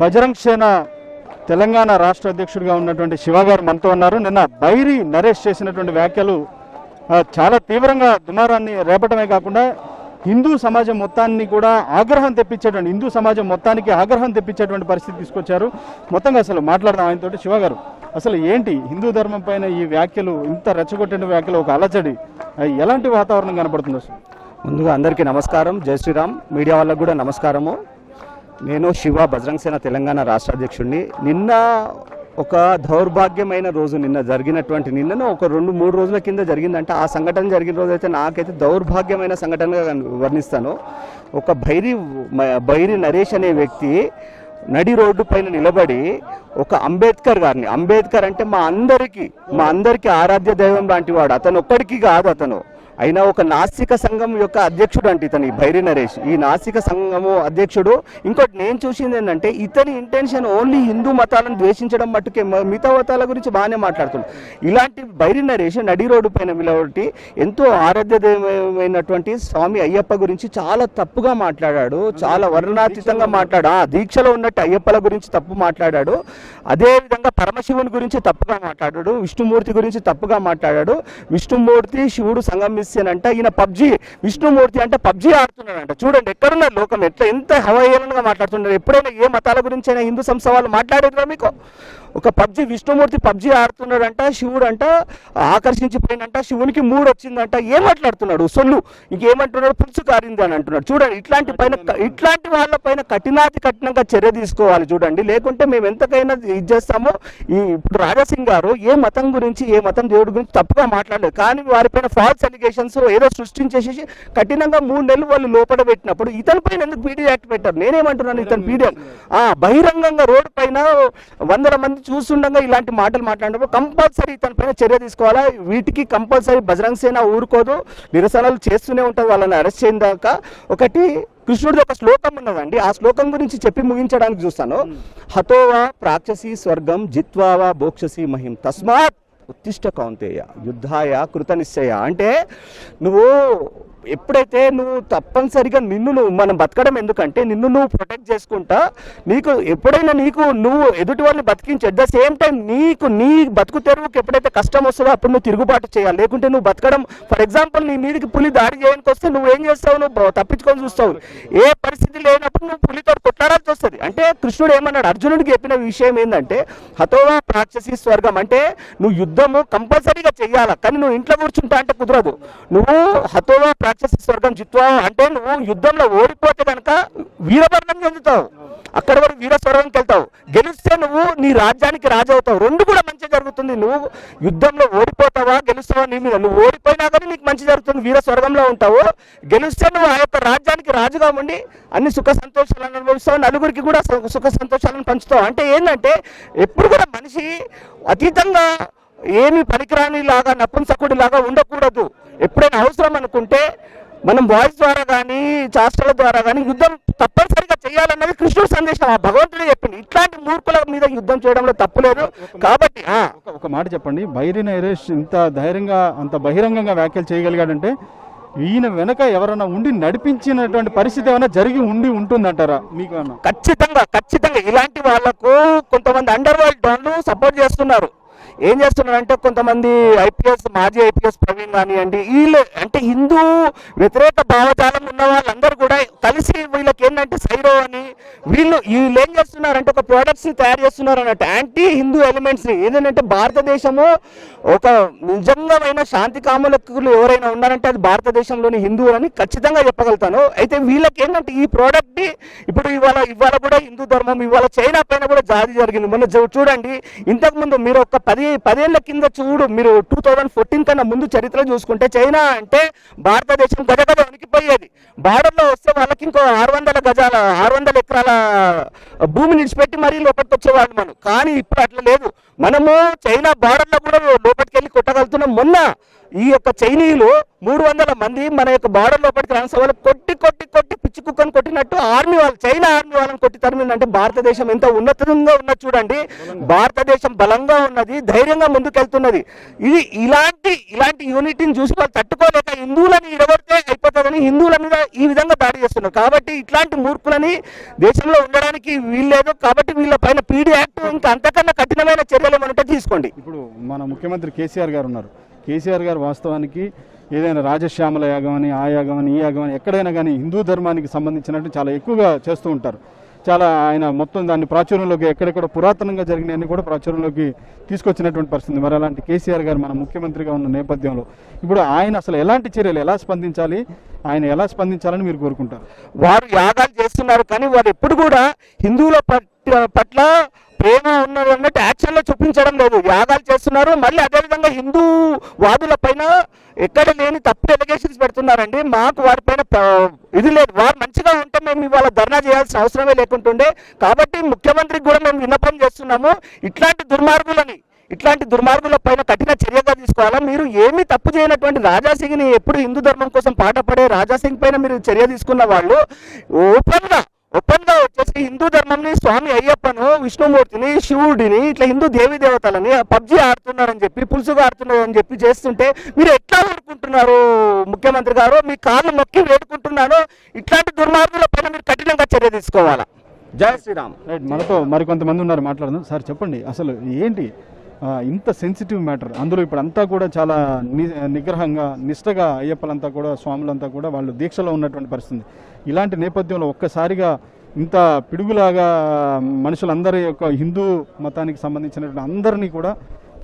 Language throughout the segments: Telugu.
బజరంగ్ సేన తెలంగాణ రాష్ట్ర అధ్యక్షుడిగా ఉన్నటువంటి శివ గారు మనతో ఉన్నారు. నిన్న బైరి నరేష్ చేసినటువంటి వ్యాఖ్యలు చాలా తీవ్రంగా దుమారాన్ని రేపటమే కాకుండా హిందూ సమాజం మొత్తాన్ని కూడా ఆగ్రహం తెప్పించేటువంటి హిందూ సమాజం మొత్తానికి ఆగ్రహం తెప్పించేటువంటి పరిస్థితి తీసుకొచ్చారు. మొత్తంగా అసలు మాట్లాడదాం ఆయనతోటి. శివ గారు, అసలు ఏంటి హిందూ ధర్మం పైన ఈ వ్యాఖ్యలు, ఇంత రెచ్చగొట్టిన వ్యాఖ్యలు, ఒక అలజడి, ఎలాంటి వాతావరణం కనపడుతుంది అసలు? ముందుగా అందరికీ నమస్కారం, జై శ్రీరామ్. మీడియా వాళ్ళకు కూడా నమస్కారము. నేను శివ, బజరంగ్ సేన తెలంగాణ రాష్ట్ర అధ్యక్షుడిని. నిన్న ఒక దౌర్భాగ్యమైన రోజు, నిన్న జరిగినటువంటి నిన్నను ఒక 2-3 రోజుల కింద జరిగిందంటే ఆ సంఘటన జరిగిన రోజు అయితే నాకైతే దౌర్భాగ్యమైన సంఘటనగా వర్ణిస్తాను. ఒక బైరి నరేష్ అనే వ్యక్తి నడి రోడ్డు పైన నిలబడి ఒక అంబేద్కర్ గారిని, అంబేద్కర్ అంటే మా అందరికీ ఆరాధ్య దైవం లాంటి వాడు, అతను ఒక్కడికి కాదు, అతను అయినా ఒక నాస్తిక సంఘం యొక్క అధ్యక్షుడు అంటే ఇతని బైరి నరేష్, ఈ నాస్తిక సంఘము అధ్యక్షుడు. ఇంకోటి నేను చూసింది ఏంటంటే ఇతని ఇంటెన్షన్ ఓన్లీ హిందూ మతాలను ద్వేషించడం మట్టుకే, మిగతా మతాల గురించి బాగానే మాట్లాడుతున్నాడు. ఇలాంటి బైరి నరేష్ నడి రోడ్డు పైన నిలబడి ఎంతో ఆరాధ్యమైనటువంటి స్వామి అయ్యప్ప గురించి చాలా తప్పుగా మాట్లాడాడు, చాలా వర్ణనాతీతంగా దీక్షలో ఉన్నట్టు అయ్యప్పల గురించి తప్పు మాట్లాడాడు. అదేవిధంగా పరమశివుని గురించి తప్పుగా మాట్లాడాడు, విష్ణుమూర్తి గురించి తప్పుగా మాట్లాడాడు. విష్ణుమూర్తి శివుడు సంగమిస్తానంట. ఈయన విష్ణుమూర్తి అంటే పబ్జీ ఆడుతున్నాడంట. చూడండి ఎక్కడున్నారు లోకం, ఎంత హవహేళనగా మాట్లాడుతున్నారు. ఎప్పుడైనా ఏ మతాల గురించి అయినా హిందూ సంస్థ వాళ్ళు మాట్లాడేదిరా మీకు? ఒక విష్ణుమూర్తి పబ్జీ ఆడుతున్నాడంట, శివుడు అంట ఆకర్షించిపోయినంట, శివునికి 3 వచ్చిందంట. ఏం మాట్లాడుతున్నాడు? సొల్లు ఇంకేమంటున్నాడు? పులుసు కారింది అని అంటున్నాడు. చూడండి ఇట్లాంటి వాళ్ళపైన కఠినంగా చర్య తీసుకోవాలి. చూడండి, లేకుంటే మేము ఎంతకైనా ఇది చేస్తామో. ఇప్పుడు రాజాసింగ్ గారు ఏ మతం గురించి, ఏ మతం దేవుడి గురించి తప్పుగా మాట్లాడలేదు, కానీ వారిపైన ఫాల్స్ అలిగేషన్స్ ఏదో సృష్టించేసి కఠినంగా 3 నెలలు వాళ్ళు లోపల పెట్టినప్పుడు ఇతని పైన ఎందుకు పీడీ యాక్ట్ పెట్టారు? నేనేమంటున్నాను, ఇతను పీడీ బహిరంగంగా రోడ్డు పైన 100 మంది చూస్తుండగా ఇలాంటి మాటలు మాట్లాడినప్పుడు కంపల్సరీ ఇతని పైన చర్య తీసుకోవాలా. వీటికి కంపల్సరీ బజరంగ్ సేన ఊరుకోదు, నిరసనలు చేస్తూనే ఉంటుంది వాళ్ళని అరెస్ట్ చేయడం దాకా. ఒకటి కృష్ణుడిది ఒక శ్లోకం ఉన్నదండి, ఆ శ్లోకం గురించి చెప్పి ముగించడానికి చూస్తాను. హతోవా ప్రాక్షసి స్వర్గం జిత్వావా భోక్షసి మహిం తస్మాత్ ఉత్తిష్ట కౌంతేయ యుద్ధాయ కృత నిశ్చయ. అంటే ఎప్పుడైతే నువ్వు తప్పనిసరిగా మనం బతకడం ఎందుకంటే నిన్ను ప్రొటెక్ట్ చేసుకుంటా, ఎప్పుడైనా నువ్వు ఎదుటి వాళ్ళని బతికించు. అట్ ద సేమ్ టైం నీ బతుకు తెరువుకి ఎప్పుడైతే కష్టం వస్తుందో అప్పుడు నువ్వు తిరుగుబాటు చేయాలి. లేకుంటే నువ్వు బతకడం, ఫర్ ఎగ్జాంపుల్ నీ మీదకి పులి దాడి చేయడానికి వస్తే నువ్వేం చేస్తావు? నువ్వు తప్పించుకొని చూస్తావు. ఏ పరిస్థితి లేనప్పుడు నువ్వు పులితో కొట్లాడాల్సి వస్తుంది. అంటే కృష్ణుడు ఏమన్నాడు? అర్జునుడికి చెప్పిన విషయం ఏంటంటే హతోవా ప్రాక్షసి స్వర్గం, అంటే నువ్వు యుద్ధము కంపల్సరీగా చెయ్యాలా, కానీ నువ్వు ఇంట్లో కూర్చుంటా అంటే కుదరదు. నువ్వు హతోవా స్వర్గం జిత్వా అంటే నువ్వు యుద్ధంలో ఓడిపోతే కనుక వీరమరణం చెందుతావు, అక్కడ వరకు వీర స్వర్గంకి వెళ్తావు. గెలిస్తే నువ్వు నీ రాజ్యానికి రాజు అవుతావు. 2 కూడా మంచి జరుగుతుంది. నువ్వు యుద్ధంలో ఓడిపోతావా గెలుస్తావా నీ మీద. నువ్వు ఓడిపోయినా కానీ నీకు మంచి జరుగుతుంది, వీర స్వర్గంలో ఉంటావు. గెలిస్తే నువ్వు ఆ యొక్క రాజ్యానికి రాజుగా ఉండి అన్ని సుఖ సంతోషాలను అనుభవిస్తావు, నలుగురికి కూడా సుఖ సంతోషాలను పంచుతావు. అంటే ఏంటంటే ఎప్పుడు కూడా మనిషి అతీతంగా ఏమి పనికిరాని లాగా, నపుంసకుడి లాగా ఉండకూడదు. ఎప్పుడైనా అవసరం అనుకుంటే మనం వాయిస్ ద్వారా కానీ శాస్త్రాల ద్వారా కానీ యుద్ధం తప్పనిసరిగా చేయాలన్నది కృష్ణుడు సందేశం, ఆ భగవంతుడే చెప్పింది. ఇట్లాంటి మూర్ఖుల మీద యుద్ధం చేయడంలో తప్పులేదు. కాబట్టి ఒక మాట చెప్పండి, బైరి నరేష్ ఇంత ధైర్యంగా అంత బహిరంగంగా వ్యాఖ్యలు చేయగలిగాడంటే ఈయన వెనక ఎవరైనా ఉండి నడిపించినటువంటి పరిస్థితి ఏమైనా జరిగి ఉంటుందంటారా మీకు? ఖచ్చితంగా ఇలాంటి వాళ్లకు కొంతమంది అండర్ వరల్డ్ డాన్లు సపోర్ట్ చేస్తున్నారు. ఏం చేస్తున్నారంటే కొంతమంది మాజీ ఐపీఎస్ ప్రవీణ్ కానివ్వండి, వీళ్ళు అంటే హిందూ వ్యతిరేక భావజాలం ఉన్న వాళ్ళందరూ కూడా కలిసి వీళ్ళకి ఏంటంటే సైరో అని వీళ్ళు ఏం చేస్తున్నారంటే ఒక ప్రోడక్ట్స్ ని తయారు చేస్తున్నారు అన్నట్టు, యాంటీ హిందూ ఎలిమెంట్స్ ని. ఏంటంటే భారతదేశము ఒక నిజంగామైన శాంతి కాములకులు ఎవరైనా ఉన్నారంటే అది భారతదేశంలోని హిందువులని ఖచ్చితంగా చెప్పగలుగుతాను. అయితే వీళ్ళకి ఏంటంటే ఈ ప్రోడక్ట్ ని ఇప్పుడు ఇవాళ కూడా హిందూ ధర్మం, ఇవాళ చైనా పైన కూడా జారీ జరిగింది. మొన్న చూడండి, ఇంతకుముందు మీరు ఒక 10 ఏళ్ల కింద మీరు 2014 కన్నా ముందు చరిత్ర చూసుకుంటే చైనా అంటే భారతదేశం గజగజ వణికిపోయేది. బార్డర్లో వస్తే వాళ్ళకి ఇంకో 600 ఎకరాల భూమిని విడిచిపెట్టి మరీ లోపలికి వచ్చేవాళ్ళు మనం. కానీ ఇప్పుడు అట్లా లేదు. మనము చైనా బార్డర్లో కూడా లోపలికి వెళ్ళి కొట్టగలుగుతున్నాం. మొన్న ఈ యొక్క చైనీయులు 300 మంది మన యొక్క బార్డర్ లోపలికి రాని వాళ్ళు కొట్టి కొట్టి కొట్టి పిచ్చి కుక్కను కొట్టినట్టు ఆర్మీ వాళ్ళు, చైనా ఆర్మీ వాళ్ళని కొట్టి తరిమిందంటే భారతదేశం ఎంత ఉన్నతంగా ఉన్నది చూడండి. భారతదేశం బలంగా ఉన్నది, ధైర్యంగా ముందుకెళ్తున్నది. ఇది ఇలాంటి యూనిటీని చూసి వాళ్ళు తట్టుకోలేక హిందువులని ఇడగొడితే అయిపోతుందని హిందువుల మీద ఈ విధంగా దాడి చేస్తున్నారు. కాబట్టి ఇట్లాంటి మూర్ఖులని దేశంలో ఉండడానికి వీల్లేదు. కాబట్టి వీళ్ళ పైన పీడీ యాక్ట్ ఇంకా అంతకన్నా కఠినమైన చర్యలు ఏమంటే తీసుకోండి. ఇప్పుడు మన ముఖ్యమంత్రి కేసీఆర్ గారు ఉన్నారు. కేసీఆర్ గారు వాస్తవానికి ఏదైనా రాజశ్యామల యాగం అని, ఆ యాగం అని, ఈ యాగం అని ఎక్కడైనా కానీ హిందూ ధర్మానికి సంబంధించినట్టు చాలా ఎక్కువగా చేస్తూ ఉంటారు. చాలా ఆయన మొత్తం దాన్ని ప్రాచుర్యంలోకి ఎక్కడెక్కడ పురాతనంగా జరిగినవన్నీ కూడా ప్రాచుర్యంలోకి తీసుకొచ్చినటువంటి పరిస్థితి. మరి అలాంటి కేసీఆర్ గారు మన ముఖ్యమంత్రిగా ఉన్న నేపథ్యంలో ఇప్పుడు ఆయన అసలు ఎలాంటి చర్యలు ఎలా స్పందించాలి, ఆయన ఎలా స్పందించాలని మీరు కోరుకుంటారు? వారు యాగాలు చేస్తున్నారు కానీ వారు ఎప్పుడు కూడా హిందువుల పట్ల ప్రేమ ఉన్నది అన్నట్టు యాక్షన్లో చూపించడం లేదు. యాగాలు చేస్తున్నారు, మళ్ళీ అదేవిధంగా హిందూ వాదుల పైన ఎక్కడ లేని తప్పుడు ఎలిగేషన్స్ పెడుతున్నారండి. మాకు వారిపైన ఇది లేదు. వారు మంచిగా ఉంటే మేము ఇవాళ ధర్నా చేయాల్సిన అవసరమే లేకుంటుండే. కాబట్టి ముఖ్యమంత్రికి కూడా మేము విన్నపం చేస్తున్నాము, ఇట్లాంటి దుర్మార్గుల పైన కఠిన చర్యగా తీసుకోవాలా. మీరు ఏమీ తప్పు చేయనటువంటి రాజాసింగ్ని, ఎప్పుడు హిందూ ధర్మం కోసం పాటపడే రాజాసింగ్ పైన మీరు చర్య తీసుకున్న వాళ్ళు ఓపెన్గా వచ్చేసి హిందూ ధర్మంని, స్వామి అయ్యప్పను, విష్ణుమూర్తిని, శివుడిని, ఇట్లా హిందూ దేవీ దేవతలని పబ్జీ ఆడుతున్నారని చెప్పి, పులుసుగా ఆడుతున్నారని చెప్పి చేస్తుంటే మీరు ఎట్లా వేడుకుంటున్నారు ముఖ్యమంత్రి గారు? మీ కాళ్ళు మొక్కి వేడుకుంటున్నాను. ఇట్లాంటి దుర్మార్గుల పైన మీరు కఠినంగా చర్య తీసుకోవాలా. జై శ్రీరామ్. రైట్, మనతో మరికొంతమంది ఉన్నారు, మాట్లాడదాం. సార్ చెప్పండి, అసలు ఏంటి ఇంత సెన్సిటివ్ మ్యాటర్? అందులో ఇప్పుడు అంతా కూడా చాలా నిగ్రహంగా నిష్టగా అయ్యప్పలంతా కూడా, స్వాములంతా కూడా వాళ్ళు దీక్షలో ఉన్నటువంటి పరిస్థితి. ఇలాంటి నేపథ్యంలో ఒక్కసారిగా ఇంత పిడుగులాగా మనుషులందరి యొక్క హిందూ మతానికి సంబంధించినటువంటి అందరినీ కూడా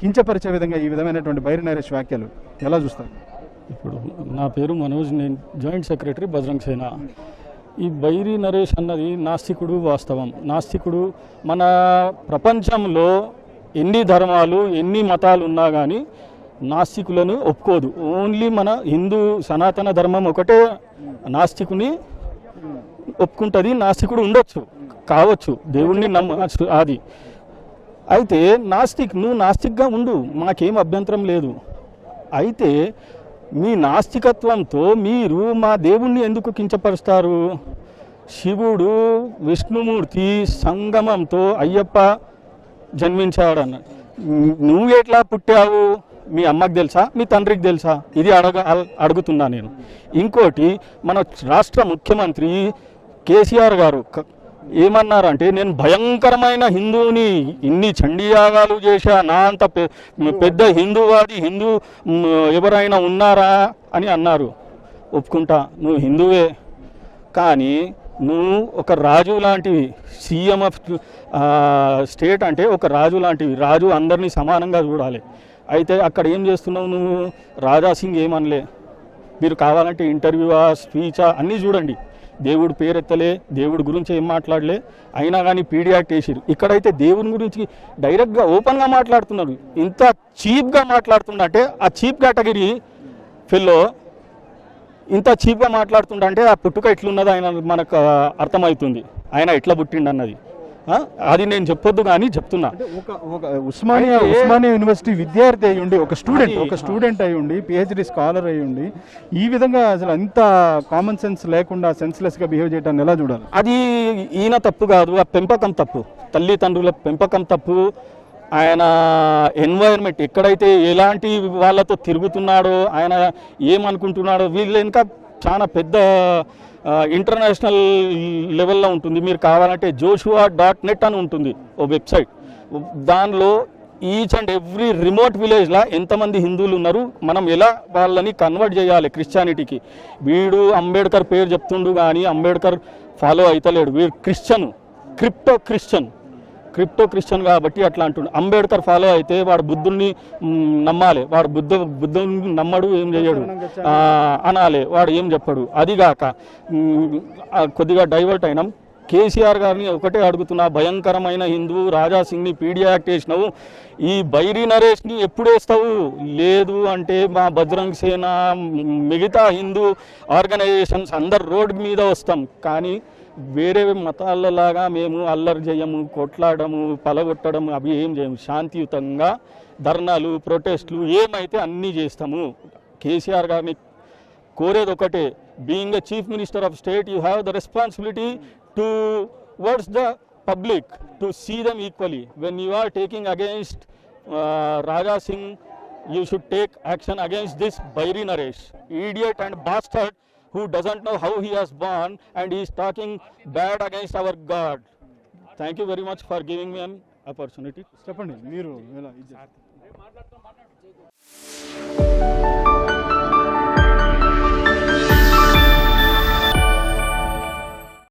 కించపరిచే విధంగా ఈ విధమైనటువంటి బైరి నరేష్ వ్యాఖ్యలు ఎలా చూస్తారు? ఇప్పుడు నా పేరు మనోజ్, నేను జాయింట్ సెక్రటరీ బజరంగ్ సేన. ఈ బైరి నరేష్ అన్నది నాస్తికుడు. వాస్తవం నాస్తికుడు. మన ప్రపంచంలో ఎన్ని ధర్మాలు, ఎన్ని మతాలు ఉన్నా కానీ నాస్తికులను ఒప్పుకోదు. ఓన్లీ మన హిందూ సనాతన ధర్మం ఒకటే నాస్తికుని ఒప్పుకుంటుంది. నాస్తికుడు ఉండొచ్చు, కావచ్చు, దేవుణ్ణి నమ్మచ్చు. అది అయితే నువ్వు నాస్తిక్గా ఉండు, మాకేం అభ్యంతరం లేదు. అయితే మీ నాస్తికత్వంతో మీరు మా దేవుణ్ణి ఎందుకు కించపరుస్తారు? శివుడు, విష్ణుమూర్తి సంగమంతో అయ్యప్ప జన్మించాడన్న. నువ్వు ఎట్లా పుట్టావు? మీ అమ్మకి తెలుసా? మీ తండ్రికి తెలుసా? ఇది అడుగుతున్నా నేను. ఇంకోటి, మన రాష్ట్ర ముఖ్యమంత్రి కేసీఆర్ గారు ఏమన్నారంటే, నేను భయంకరమైన హిందువుని, ఇన్ని చండీయాగాలు చేశా, నా అంత పెద్ద హిందూవాది హిందూ ఎవరైనా ఉన్నారా అని అన్నారు. ఒప్పుకుంటా, నువ్వు హిందువే. కానీ నువ్వు ఒక రాజు లాంటివి, సీఎం ఆఫ్ స్టేట్ అంటే ఒక రాజు లాంటివి. రాజు అందరినీ సమానంగా చూడాలి. అయితే అక్కడ ఏం చేస్తున్నావు నువ్వు? రాజాసింగ్ ఏమనలే. మీరు కావాలంటే ఇంటర్వ్యూవా, స్పీచా అన్నీ చూడండి. దేవుడు పేరెత్తలే, దేవుడి గురించి ఏం మాట్లాడలే. అయినా కానీ పీడీ యాక్ట్ వేసిరు. ఇక్కడైతే దేవుని గురించి డైరెక్ట్గా ఓపెన్గా మాట్లాడుతున్నారు. ఇంత చీప్గా మాట్లాడుతుందంటే ఆ చీప్ కేటగిరీ ఫెల్లో ఇంత చీప్గా మాట్లాడుతుంటే ఆ పుట్టుక ఎట్లున్నది ఆయన మనకు అర్థమవుతుంది. ఆయన ఎట్లా పుట్టిండు అన్నది. అది నేను చెప్పొద్దు కానీ చెప్తున్నా. ఉస్మానియా యూనివర్సిటీ విద్యార్థి అయి ఉండి, ఒక స్టూడెంట్ అయి ఉండి, పిహెచ్డి స్కాలర్ అయి ఉండి ఈ విధంగా అసలు అంత కామన్ సెన్స్ లేకుండా సెన్స్లెస్గా బిహేవ్ చేయడాన్ని ఎలా చూడాలి? అది ఈయన తప్పు కాదు, ఆ పెంపకం తప్పు, తల్లిదండ్రుల పెంపకం తప్పు. ఆయన ఎన్వైర్న్మెంట్ ఎక్కడైతే ఎలాంటి వాళ్ళతో తిరుగుతున్నాడో, ఆయన ఏమనుకుంటున్నాడో, వీళ్ళు ఇంకా చాలా పెద్ద ఇంటర్నేషనల్ లెవెల్లో ఉంటుంది. మీరు కావాలంటే joshua.net అని ఉంటుంది ఓ వెబ్సైట్. దానిలో ఈచ్ అండ్ ఎవ్రీ రిమోట్ విలేజ్లో ఎంతమంది హిందువులు ఉన్నారు, మనం ఎలా వాళ్ళని కన్వర్ట్ చేయాలి క్రిస్టియానిటీకి. వీడు అంబేద్కర్ పేరు చెప్తుండు కానీ అంబేద్కర్ ఫాలో అవుతలేడు. వీడు క్రిప్టో క్రిస్టియన్ కాబట్టి అట్లా అంటుండు. అంబేద్కర్ ఫాలో అయితే వాడు బుద్ధుడిని నమ్మాలి. వాడు బుద్ధుని నమ్మడు, ఏం చేయడు అనాలి. వాడు ఏం చెప్పడు. అదిగాక కొద్దిగా డైవర్ట్ అయినాం. కేసీఆర్ గారిని ఒకటే అడుగుతున్నా, భయంకరమైన హిందూ రాజాసింగ్ని పీడీ యాక్ట్ వేసినావు, ఈ బైరి నరేష్ని ఎప్పుడు వేస్తావు? లేదు అంటే మా బజరంగ్ సేన, మిగతా హిందూ ఆర్గనైజేషన్స్ అందరు రోడ్డు మీద వస్తాం. కానీ వేరే మతాలలాగా మేము అల్లరి చేయము, కొట్లాడము, పలగొట్టడము అవి ఏం చేయము. శాంతియుతంగా ధర్నాలు, ప్రొటెస్టులు ఏమైతే అన్నీ చేస్తాము. కేసీఆర్ గారిని కోరేది ఒకటే, being a chief minister of state you have the responsibility towards the public to see them equally. When you are taking against Raja Singh, you should take action against this Bairi Naresh, idiot and bastard who doesn't know how he has born and he is talking bad against our God. Thank you very much for giving me an opportunity. చెప్పండి మీరు ఎలా ఇది